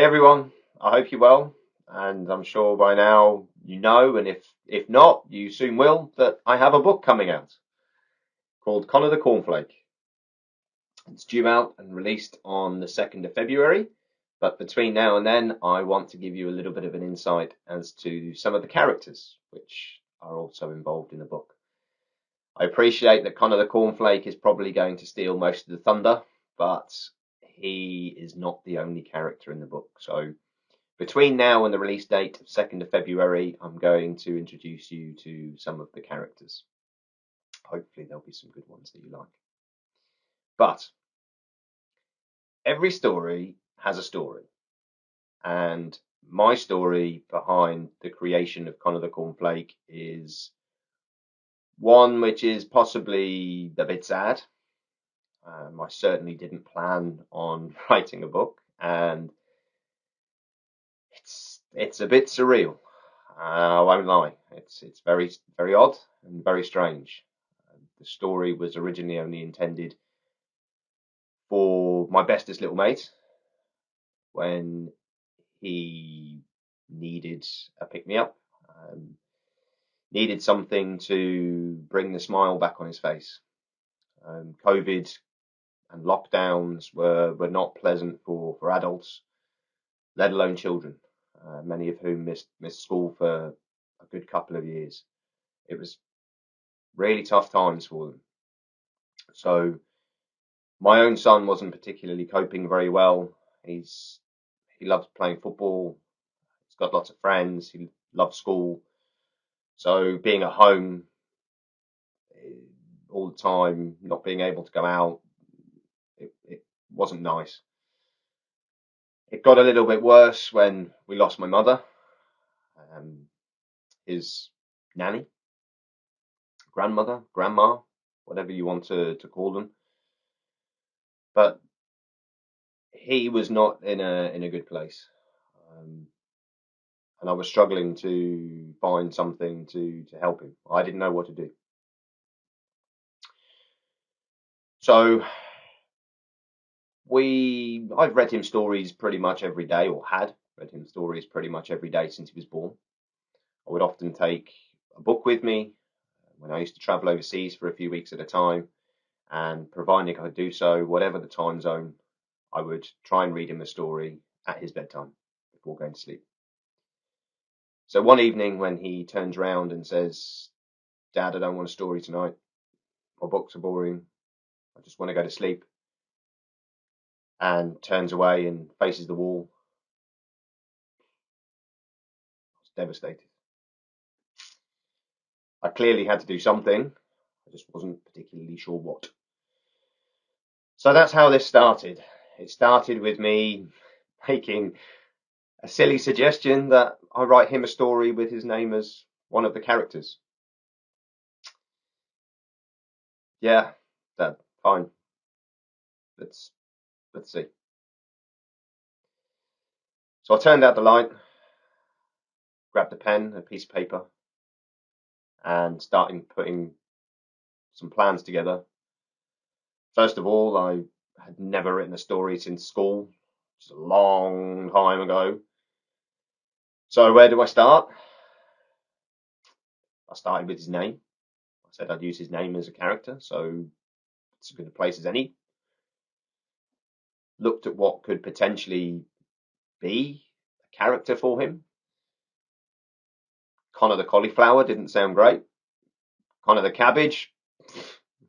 everyone, I hope you're well, and I'm sure by now you know, and if not, you soon will, that I have a book coming out called Connor the Cornflake. It's due out and released on the 2nd of February, but between now and then, I want to give you a little bit of an insight as to some of the characters which are also involved in the book. I appreciate that Connor the Cornflake is probably going to steal most of the thunder, but he is not the only character in the book. So between now and the release date of 2nd of February, I'm going to introduce you to some of the characters. Hopefully there'll be some good ones that you like. But every story has a story. And my story behind the creation of Connor the Cornflake is one which is possibly a bit sad. I certainly didn't plan on writing a book, and it's a bit surreal. I won't lie. It's very odd and very strange. The story was originally only intended for my bestest little mate when he needed a pick-me-up, needed something to bring the smile back on his face. COVID and lockdowns were not pleasant for adults, let alone children, many of whom missed school for a good couple of years. It was really tough times for them. So my own son wasn't particularly coping very well. He loves playing football. He's got lots of friends. He loves school. So being at home all the time, not being able to go out, it wasn't nice. It got a little bit worse when we lost my mother, his nanny, grandmother, grandma, whatever you want to call them. But he was not in a good place. And I was struggling to find something to help him. I didn't know what to do. So I've read him stories pretty much every day, or had read him stories pretty much every day since he was born. I would often take a book with me when I used to travel overseas for a few weeks at a time, and providing I could do so, whatever the time zone, I would try and read him a story at his bedtime before going to sleep. So one evening when he turns round and says, "Dad, I don't want a story tonight. My books are boring. I just want to go to sleep," and turns away and faces the wall, I was devastated. I clearly had to do something. I just wasn't particularly sure what. So that's how this started. It started with me making a silly suggestion that I write him a story with his name as one of the characters. Yeah, Dad, fine. Let's see. So I turned out the light, grabbed a pen, a piece of paper, and started putting some plans together. First of all, I had never written a story since school, which is a long time ago. So where do I start? I started with his name. I said I'd use his name as a character, so it's as good a place as any. Looked at what could potentially be a character for him. Connor the cauliflower didn't sound great. Connor the cabbage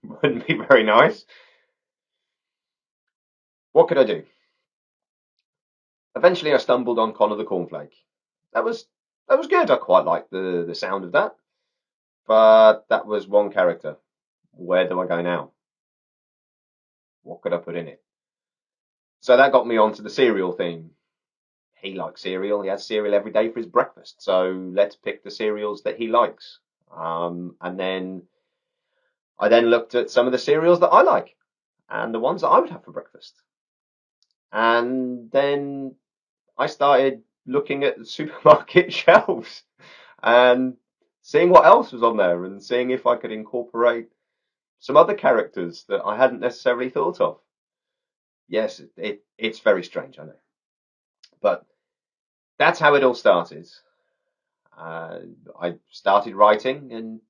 wouldn't be very nice. What could I do? Eventually, I stumbled on Connor the Cornflake. That was good. I quite liked the sound of that. But that was one character. Where do I go now? What could I put in it? So that got me onto the cereal theme. He likes cereal. He has cereal every day for his breakfast. So let's pick the cereals that he likes. And then I then looked at some of the cereals that I like and the ones that I would have for breakfast. And then I started looking at the supermarket shelves and seeing what else was on there and seeing if I could incorporate some other characters that I hadn't necessarily thought of. Yes, it's very strange, I know. But that's how it all started. I started writing, and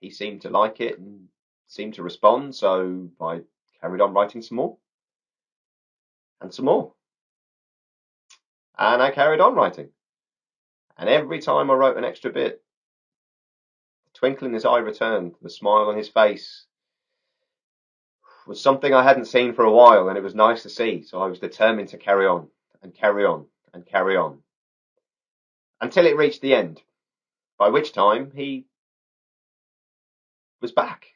he seemed to like it and seemed to respond, so I carried on writing some more and some more. And I carried on writing. And every time I wrote an extra bit, the twinkle in his eye returned, the smile on his face was something I hadn't seen for a while, and it was nice to see. So I was determined to carry on and carry on and carry on until it reached the end, by which time he was back.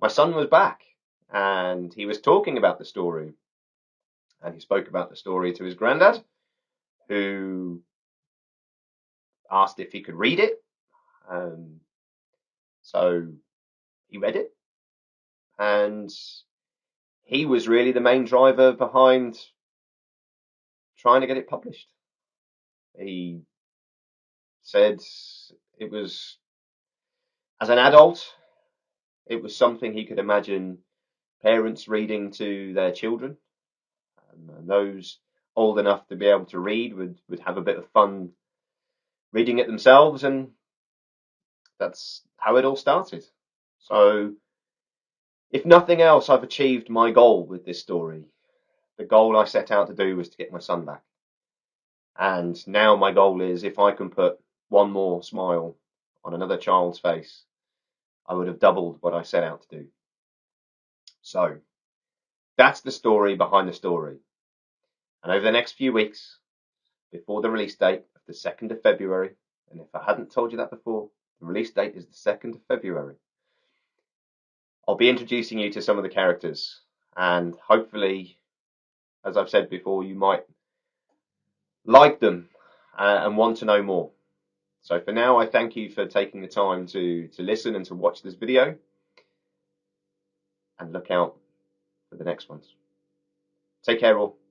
My son was back, and he was talking about the story. And he spoke about the story to his granddad, who asked if he could read it. So he read it, and he was really the main driver behind trying to get it published. He said it was, as an adult, it was something he could imagine parents reading to their children. And those old enough to be able to read would have a bit of fun reading it themselves, and that's how it all started. So, if nothing else, I've achieved my goal with this story. The goal I set out to do was to get my son back. And now my goal is, if I can put one more smile on another child's face, I would have doubled what I set out to do. So, that's the story behind the story. And over the next few weeks, before the release date of the 2nd of February, and if I hadn't told you that before, the release date is the 2nd of February, I'll be introducing you to some of the characters, and hopefully, as I've said before, you might like them and want to know more. So for now, I thank you for taking the time to listen and to watch this video, and look out for the next ones. Take care all.